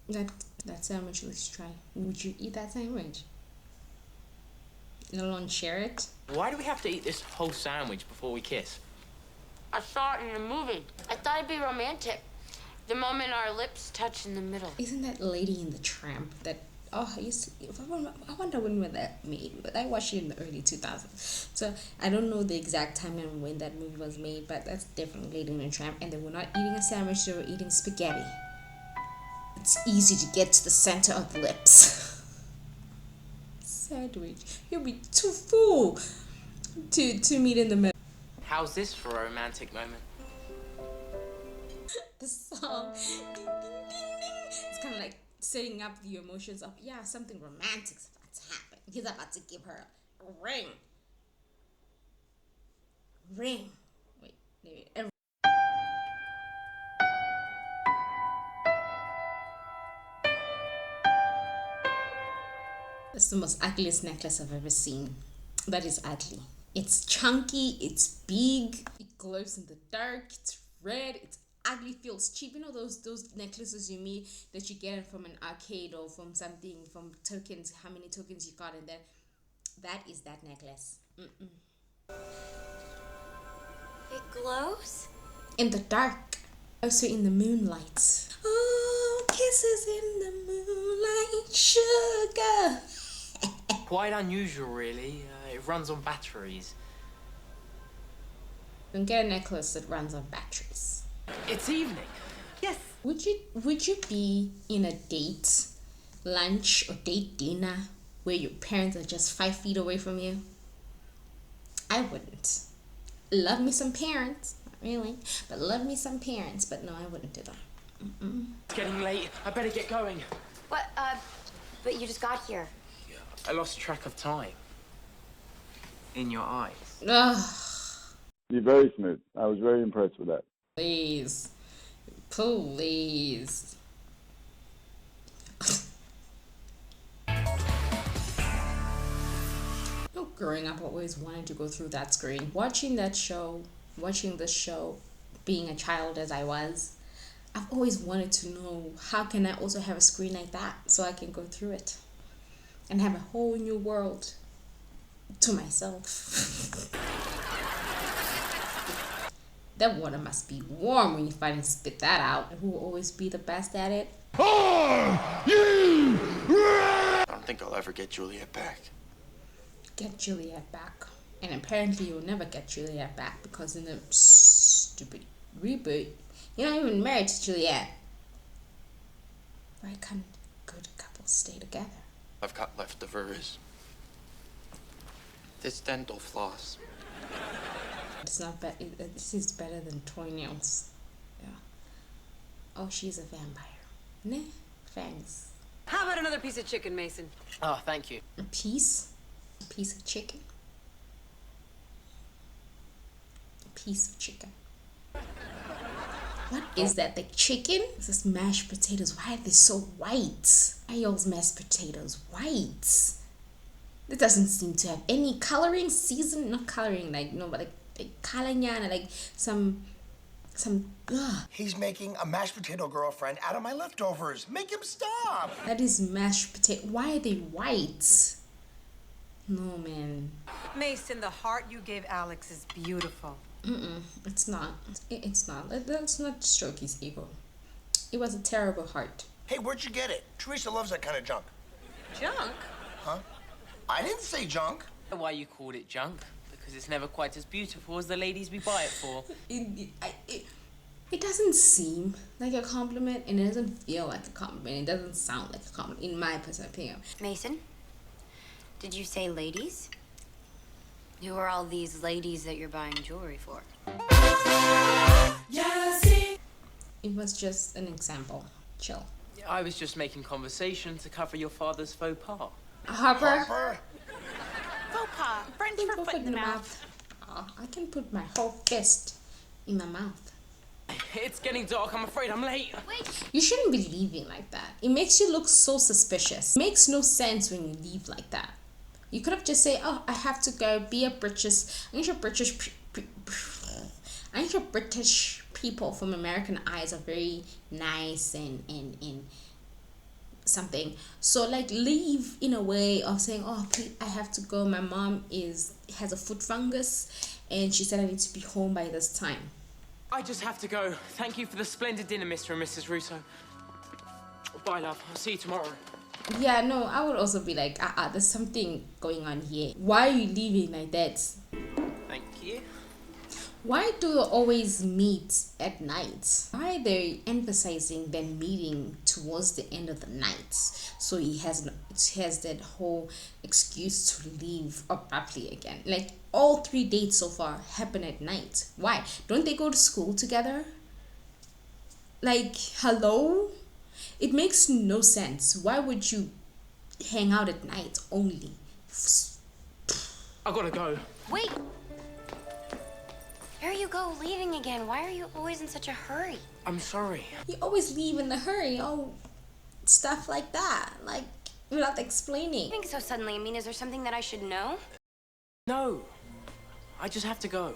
That sandwich, let's try. Would you eat that sandwich? Let alone share it? Why do we have to eat this whole sandwich before we kiss? I saw it in the movie. I thought it'd be romantic. The moment our lips touch in the middle. Isn't that Lady in the Tramp that... Oh, I wonder when that made. But I watched it in the early 2000s. So I don't know the exact time and when that movie was made, but that's definitely Lady in the Tramp. And they were not eating a sandwich, they were eating spaghetti. It's easy to get to the center of the lips. Sandwich. You'll be too full to meet in the middle. How's this for a romantic moment? The song. Ding, ding, ding, ding. It's kind of like setting up the emotions of, yeah, something romantic's about to happen. He's about to give her a ring. Ring. Wait. It's the most ugliest necklace I've ever seen. That is ugly. It's chunky, it's big, it glows in the dark, it's red, it's ugly, feels cheap. You know those necklaces you meet that you get from an arcade or from something, from tokens, how many tokens you got, and then that is that necklace. It glows? In the dark, also in the moonlight. Oh, kisses in the moonlight, sugar. Quite unusual, really. It runs on batteries. Don't get a necklace that runs on batteries. It's evening. Yes. Would you be in a date, lunch or date dinner where your parents are just 5 feet away from you? I wouldn't. Love me some parents, not really, but love me some parents, but no, I wouldn't do that. It's getting late. I better get going. What, but you just got here. I lost track of time. In your eyes. Ugh, You're very smooth. I was very impressed with that. please. Please. No, growing up, I always wanted to go through that screen. Watching this show, being a child as I was, I've always wanted to know, how can I also have a screen like that so I can go through it and have a whole new world to myself. That water must be warm when you finally spit that out. Who will always be the best at it? I don't think I'll ever get Juliet back. Get Juliet back. And apparently you'll never get Juliet back because in the stupid reboot, you're not even married to Juliet. Why can't good couples stay together? I've got leftovers. This dental floss. It's not bad. This is better than toenails. Yeah. Oh, she's a vampire. Nah, thanks. How about another piece of chicken, Mason? Oh, thank you. A piece? A piece of chicken? A piece of chicken. What is that? Like chicken? This is mashed potatoes. Why are they so white? Why are y'all's mashed potatoes white? It doesn't seem to have any coloring, not coloring, like, no, but like kalanyana, like some, ugh. He's making a mashed potato girlfriend out of my leftovers. Make him stop! That is mashed potato. Why are they white? No, man. Mason, the heart you gave Alex is beautiful. It's not. It's not. Let's not stroke his ego. It was a terrible heart. Hey, where'd you get it? Teresa loves that kind of junk. Junk? Huh? I didn't say junk. Why you called it junk? Because it's never quite as beautiful as the ladies we buy it for. It doesn't seem like a compliment, and it doesn't feel like a compliment. It doesn't sound like a compliment, in my personal opinion. Mason, did you say ladies? Who are all these ladies that you're buying jewelry for? It was just an example. Chill. I was just making conversation to cover your father's faux pas. Harper. Faux pas. French for foot in the mouth. Oh, I can put my whole fist in my mouth. It's getting dark. I'm afraid I'm late. Wait. You shouldn't be leaving like that. It makes you look so suspicious. It makes no sense when you leave like that. You could have just said, oh, I have to go be a British. I'm sure British people from American eyes are very nice and something. So like leave in a way of saying, oh please, I have to go, my mom has a foot fungus and she said I need to be home by this time. I just have to go. Thank you for the splendid dinner, Mr. and Mrs. Russo. Bye, love. I'll see you tomorrow. Yeah, no, I would also be like, there's something going on here. Why are you leaving like that? Thank you. Why do you always meet at night? Why are they emphasizing them meeting towards the end of the night? So he has that whole excuse to leave abruptly again. Like all 3 dates so far happen at night. Why? Don't they go to school together? Like, hello? It makes no sense. Why would you hang out at night only? I gotta go. Wait! Here you go, leaving again. Why are you always in such a hurry? I'm sorry. You always leave in a hurry. Oh, stuff like that. Like, without explaining. I think so suddenly. I mean, is there something that I should know? No. I just have to go.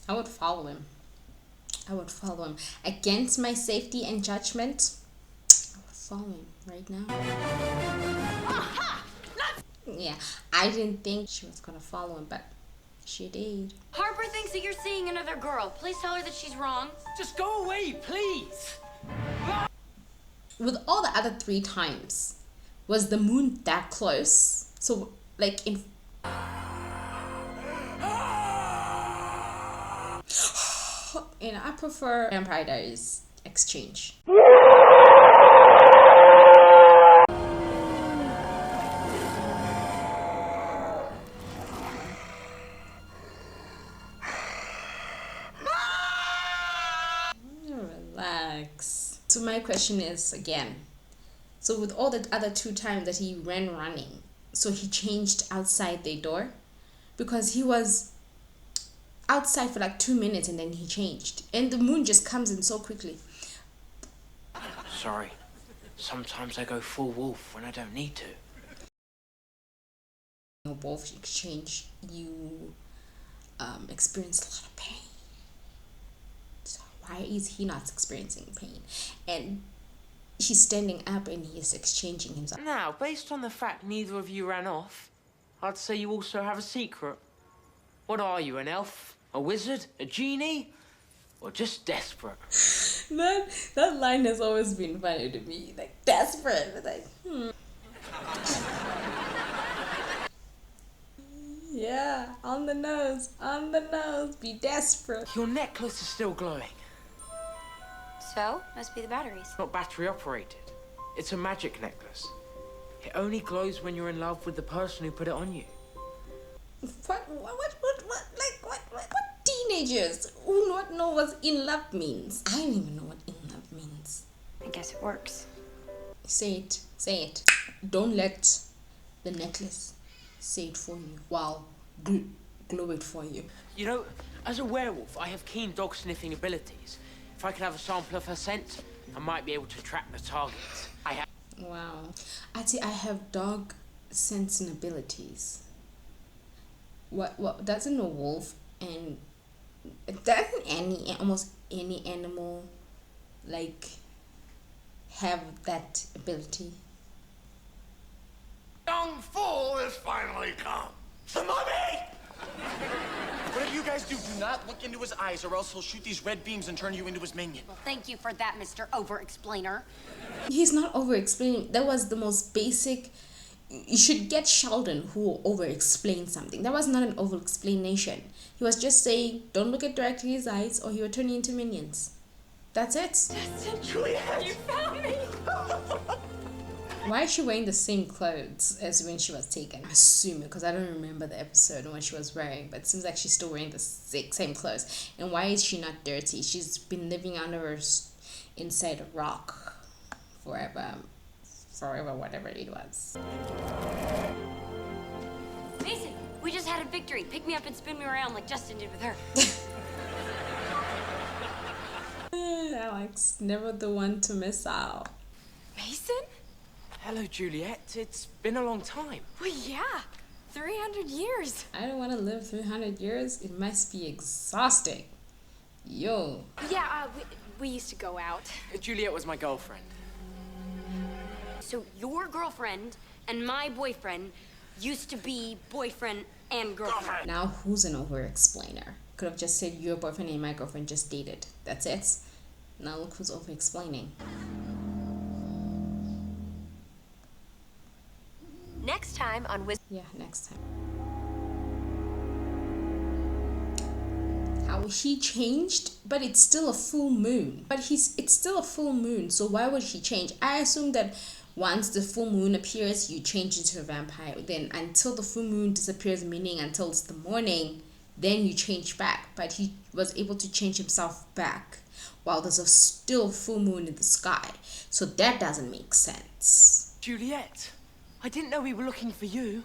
I would follow him. I would follow him. Against my safety and judgment, I would follow him right now. Yeah, I didn't think she was gonna follow him, but she did. Harper thinks that you're seeing another girl. Please tell her that she's wrong. Just go away, please. With all the other 3 times, was the moon that close? So, like in... And I prefer Vampire Diaries exchange. Relax. So my question is again, so with all the other 2 times that he ran running, so he changed outside their door? Because he was outside for like 2 minutes and then he changed. And the moon just comes in so quickly. Sorry. Sometimes I go full wolf when I don't need to. Wolf exchange, you experience a lot of pain. So why is he not experiencing pain? And he's standing up and he's exchanging himself. Now, based on the fact neither of you ran off, I'd say you also have a secret. What are you, an elf? A wizard? A genie? Or just desperate? That line has always been funny to me. Like, desperate. Like, Yeah, on the nose. Be desperate. Your necklace is still glowing. So, must be the batteries. Not battery operated. It's a magic necklace. It only glows when you're in love with the person who put it on you. What teenagers who not know what in love means? I don't even know what in love means. I guess it works. Say it. Don't let the necklace say it for you. Wow, glow it for you. You know, as a werewolf, I have keen dog-sniffing abilities. If I could have a sample of her scent, I might be able to track the target. Wow. I have dog sensing abilities. What doesn't a wolf and doesn't almost any animal like have that ability? Young fool has finally come. The mummy! Whatever you guys do, do not look into his eyes or else he'll shoot these red beams and turn you into his minion. Well, thank you for that, Mr. Over-Explainer. He's not over-explaining. That was the most basic. You should get Sheldon who over-explained something. That was not an over-explanation. He was just saying, don't look at directly his eyes or he will turn you into minions. That's it. Juliet! You found me! Why is she wearing the same clothes as when she was taken? I'm assuming, because I don't remember the episode and what she was wearing, but it seems like she's still wearing the same clothes. And why is she not dirty? She's been living inside a rock forever, whatever it was. Mason, we just had a victory. Pick me up and spin me around like Justin did with her. Alex, never the one to miss out. Mason? Hello, Juliet. It's been a long time. Well, yeah. 300 years. I don't want to live 300 years. It must be exhausting. Yo. Yeah, we used to go out. Juliet was my girlfriend. So your girlfriend and my boyfriend used to be boyfriend and girlfriend. Now who's an over-explainer? Could have just said your boyfriend and my girlfriend just dated. That's it. Now look who's over-explaining. Next time on Yeah, next time. How he changed, but it's still a full moon. It's still a full moon, so why would he change? I assume that once the full moon appears, you change into a vampire. Then until the full moon disappears, meaning until it's the morning, then you change back. But he was able to change himself back while there's a still full moon in the sky. So that doesn't make sense. Juliet, I didn't know we were looking for you.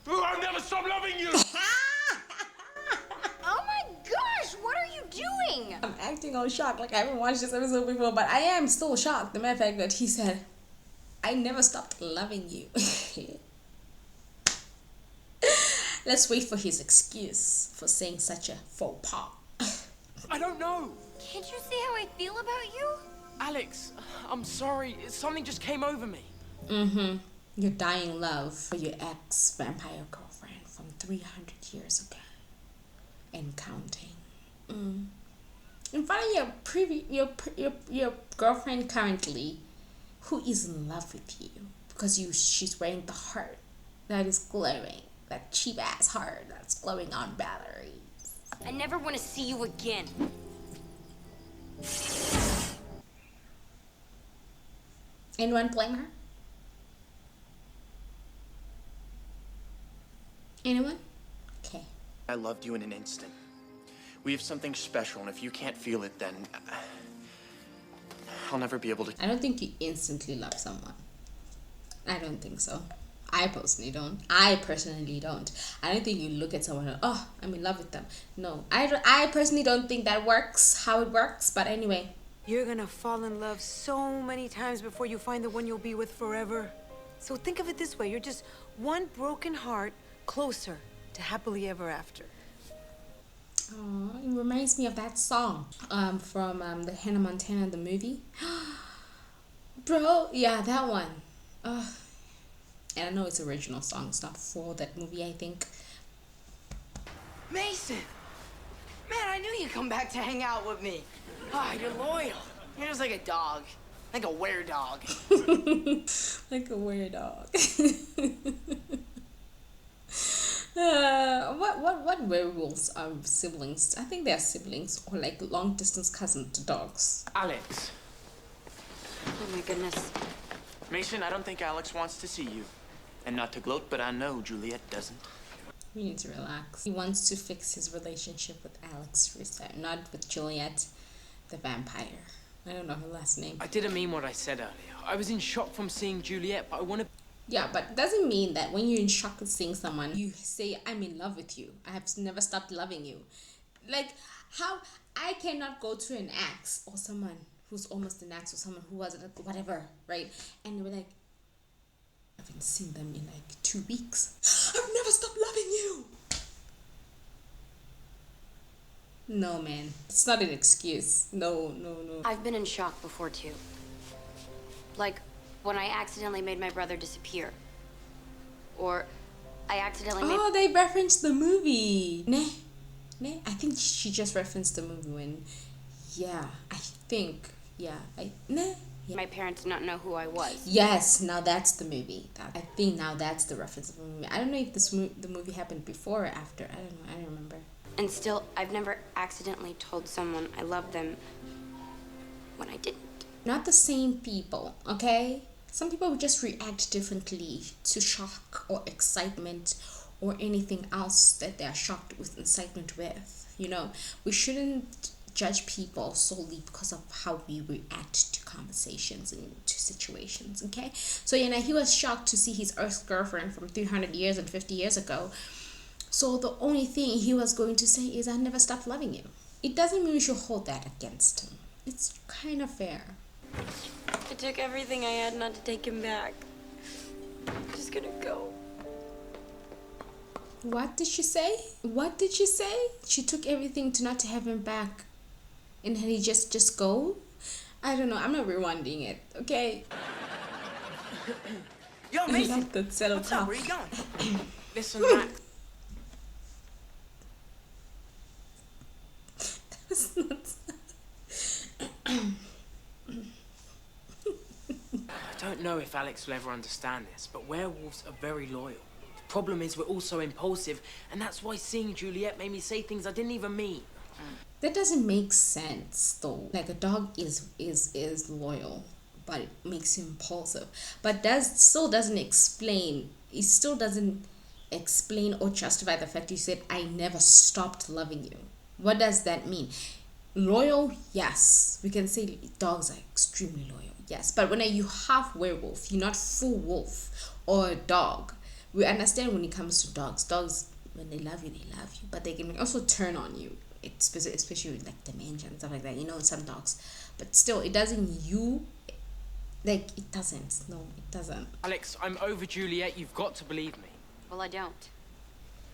I'll never stop loving you! Oh my gosh, what are you doing? I'm acting all shocked like I haven't watched this episode before, but I am still shocked. The mere fact that he said, I never stopped loving you. Let's wait for his excuse for saying such a faux pas. I don't know. Can't you see how I feel about you? Alex, I'm sorry. Something just came over me. Your dying love for your ex-vampire girlfriend from 300 years ago. And counting. In front of your girlfriend currently, who is in love with you because she's wearing the heart that is glowing, that cheap ass heart that's glowing on batteries. I never want to see you again. Anyone blame her? Anyone? Okay. I loved you in an instant. We have something special, and if you can't feel it, then I'll never be able to. I don't think you instantly love someone. I don't think so. I personally don't. I don't think you look at someone and, oh, I'm in love with them. No, I personally don't think that works, how it works. But anyway. You're gonna fall in love so many times before you find the one you'll be with forever. So think of it this way. You're just one broken heart closer to happily ever after. Oh, it reminds me of that song from the Hannah Montana, the movie. Bro, yeah, that one. And I know it's original song. It's not for that movie, I think. Mason! Man, I knew you'd come back to hang out with me. Ah, you're loyal. You're just like a dog. Like a were-dog. Like a weird dog. What werewolves are siblings? I think they're siblings or like long distance cousins to dogs. Alex. Oh my goodness. Mason, I don't think Alex wants to see you. And not to gloat, but I know Juliet doesn't. We need to relax. He wants to fix his relationship with Alex Russo, not with Juliet, the vampire. I don't know her last name. I didn't mean what I said earlier. I was in shock from seeing Juliet, but I want to... Yeah, but it doesn't mean that when you're in shock of seeing someone, you say, I'm in love with you. I have never stopped loving you. Like, how I cannot go to an ex or someone who's almost an ex or someone who wasn't, whatever, right? And we're like, I haven't seen them in like 2 weeks. I've never stopped loving you. No, man. It's not an excuse. No. I've been in shock before, too. Like, when I accidentally made my brother disappear. Or I accidentally made... Oh, they referenced the movie. Nah. I think she just referenced the movie when... Yeah, I think... Yeah, Yeah. My parents did not know who I was. Yes, now that's the movie. I think now that's the reference of the movie. I don't know if the movie happened before or after. I don't know. I don't remember. And still, I've never accidentally told someone I love them when I didn't. Not the same people, okay? Some people would just react differently to shock or excitement or anything else that they're shocked with excitement with. You know, we shouldn't judge people solely because of how we react to conversations and to situations, okay? So, you know, he was shocked to see his ex-girlfriend from 300 years and 50 years ago. So the only thing he was going to say is, I never stopped loving you. It doesn't mean we should hold that against him. It's kind of fair. It took everything I had not to take him back. I'm just gonna go. What did she say? What did she say? She took everything to not to have him back. And then he just go? I don't know. I'm not rewinding it, okay? Yo, I Mason. love that settle What's up? down. Where you going? Listen, Mac. That's not... I don't know if Alex will ever understand this, but werewolves are very loyal. The problem is we're also impulsive, and that's why seeing Juliet made me say things I didn't even mean. That doesn't make sense though. Like a dog is loyal, but it makes you impulsive. But still doesn't explain. It still doesn't explain or justify the fact you said I never stopped loving you. What does that mean? Loyal, yes. We can say dogs are extremely loyal, yes. But when you half werewolf, you're not full wolf or a dog. We understand when it comes to dogs. Dogs, when they love you, they love you. But they can also turn on you. Especially with like dementia and stuff like that, you know, some dogs. But still, it doesn't it doesn't. No, it doesn't. Alex, I'm over Juliet. You've got to believe me. Well, I don't.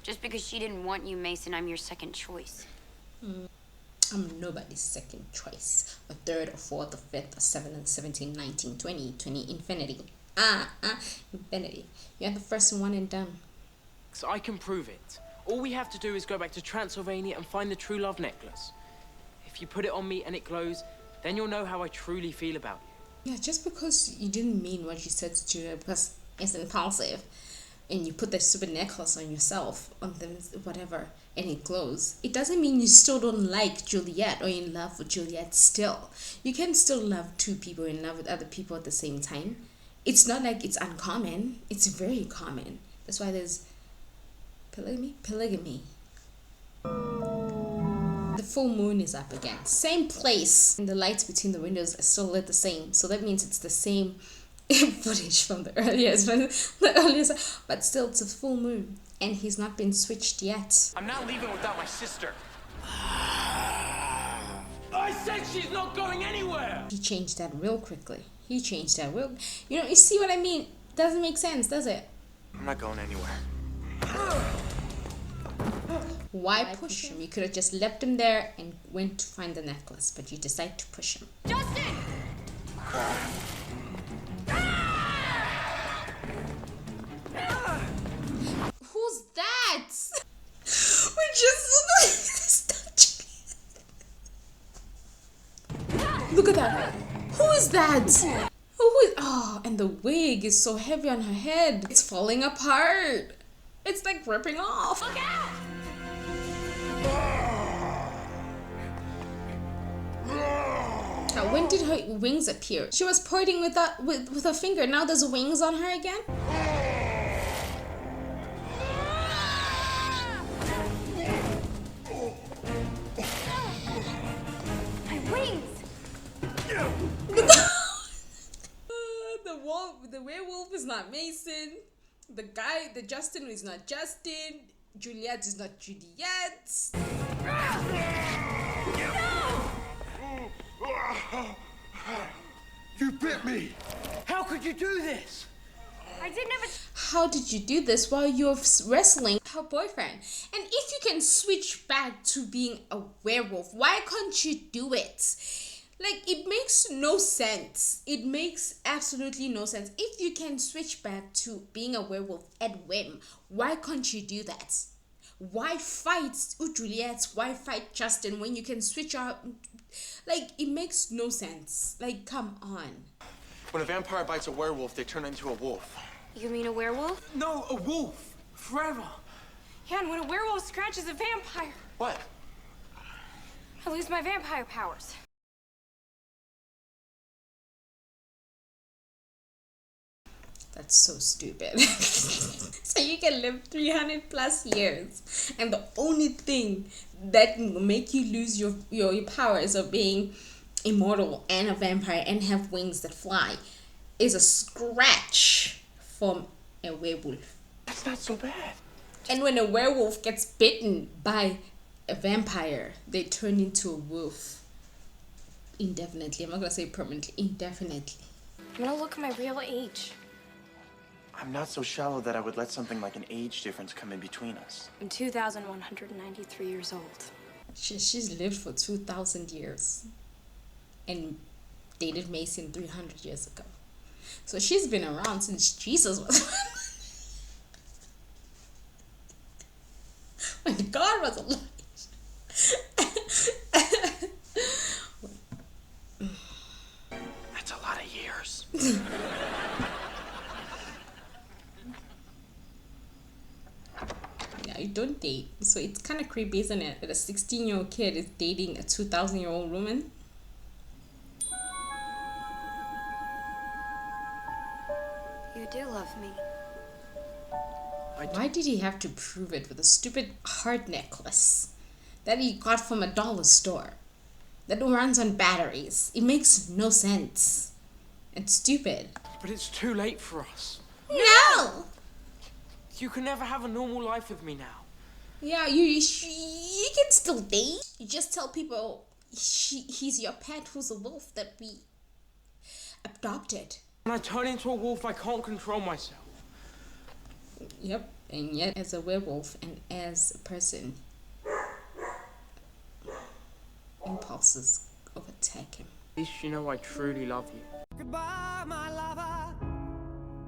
Just because she didn't want you, Mason, I'm your second choice. I'm nobody's second choice. Or third, or fourth, or fifth, or seventh, and 17, 19, 20, infinity. Infinity. You're the first and one and done. So I can prove it. All we have to do is go back to Transylvania and find the true love necklace. If you put it on me and it glows, then you'll know how I truly feel about you. Yeah, just because you didn't mean what you said to Julia, because it's impulsive, and you put that stupid necklace on yourself, on them, whatever, and it glows, it doesn't mean you still don't like Juliet or in love with Juliet still. You can still love two people in love with other people at the same time. It's not like it's uncommon. It's very common. That's why there's polygamy. The full moon is up again, same place, and the lights between the windows are still lit the same, so that means it's the same footage from the earliest, but still it's a full moon, and he's not been switched yet. I'm not leaving without my sister. I said she's not going anywhere! He changed that real quickly. You know, you see what I mean? Doesn't make sense, does it? I'm not going anywhere. Why push him? You could have just left him there and went to find the necklace, but you decide to push him. Justin! Who's that? We just look at that. Who is that? And the wig is so heavy on her head. It's falling apart. It's like ripping off. Look out! Now, when did her wings appear? She was pointing with her finger. Now there's wings on her again? My wings! The werewolf is not Mason. The Justin is not Justin. Juliet is not Juliet. You bit me! How could you do this? I didn't have a... How did you do this while you're wrestling her boyfriend? And if you can switch back to being a werewolf, why can't you do it? Like, it makes no sense. It makes absolutely no sense. If you can switch back to being a werewolf at whim, why can't you do that? Why fight Juliet? Why fight Justin when you can switch out? Like, it makes no sense. Like, come on. When a vampire bites a werewolf, they turn into a wolf. You mean a werewolf? No, a wolf. Forever. Yeah, and when a werewolf scratches a vampire, What? I lose my vampire powers. That's so stupid. So you can live 300 plus years, and the only thing that will make you lose your powers of being immortal and a vampire and have wings that fly is a scratch from a werewolf. That's not so bad. And when a werewolf gets bitten by a vampire, they turn into a wolf indefinitely. I'm not gonna say permanently, indefinitely. I'm gonna look my real age. I'm not so shallow that I would let something like an age difference come in between us. I'm 2,193 years old. She's lived for 2,000 years and dated Mason 300 years ago. So she's been around since Jesus was when God was alive. That's a lot of years. Yeah, you don't date. So it's kind of creepy, isn't it? That a 16-year-old kid is dating a 2,000-year-old woman. You do love me. Why did he have to prove it with a stupid heart necklace that he got from a dollar store that runs on batteries? It makes no sense. It's stupid. But it's too late for us. No! You can never have a normal life with me now. Yeah, you can still date. You just tell people he's your pet who's a wolf that we adopted. When I turn into a wolf, I can't control myself. Yep, and yet as a werewolf and as a person, impulses overtake him. At least you know I truly love you. Goodbye, my lover.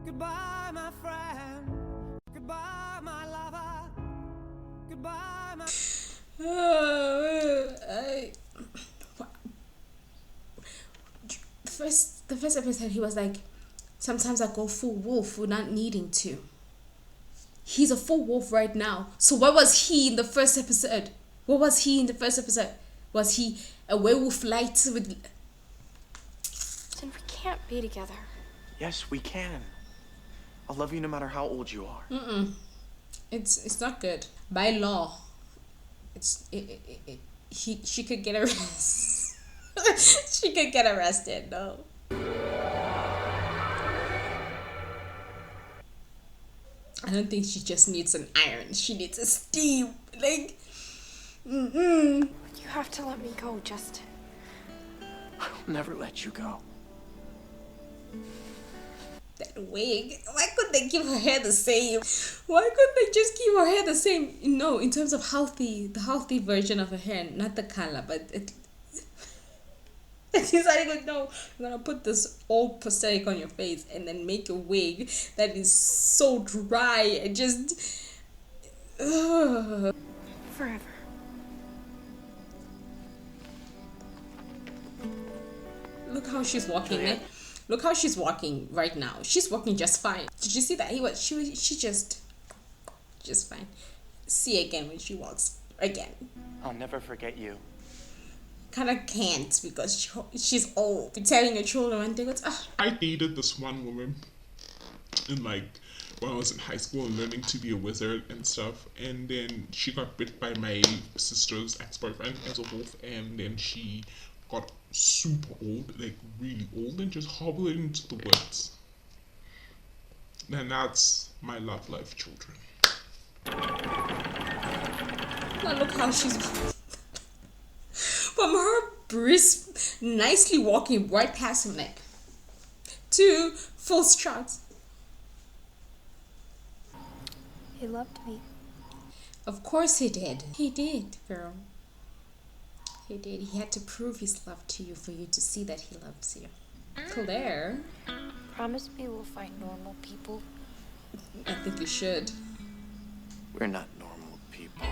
Goodbye, my friend. Goodbye, my lover. Goodbye, my... The first episode, he was like, sometimes I go full wolf without needing to. He's a full wolf right now. So what was he in the first episode? What was he in the first episode? Was he a werewolf light with... Then we can't be together. Yes, we can. I'll love you no matter how old you are. It's not good. By law, she could get arrested. She could get arrested, no. I don't think she just needs an iron. She needs a steam. Like, You have to let me go, Justin. I'll never let you go. that wig. Why couldn't they keep her hair the same? Why couldn't they just keep her hair the same? No, in terms of healthy, the healthy version of her hair, not the color, but it. He's like, no, I'm gonna put this old prosthetic on your face and then make a wig that is so dry and just. Forever. Look how she's walking. Like, look how she's walking right now. She's walking just fine. Did you see that? She just fine. See again when she walks again. I'll never forget you. Kind of can't because she's old. You're telling your children one thing. I dated this one woman in when I was in high school and learning to be a wizard and stuff, and then she got bit by my sister's ex-boyfriend as a wolf, and then she got super old, like really old, and just hobbled into the woods. And that's my love life, children. Now look how she's from her brisk, nicely walking right past him, like to full struts. He loved me. Of course he did. He did, girl. He did. He had to prove his love to you for you to see that he loves you. Claire. Promise me we'll find normal people. I think you should. We're not normal people.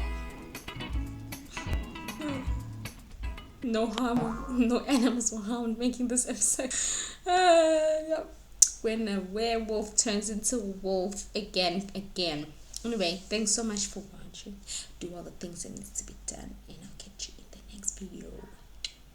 No harm, no animals were harmed making this episode. Yeah. When a werewolf turns into a wolf again. Anyway, thanks so much for watching. Do all the things that needs to be done, and I'll catch you in the next video.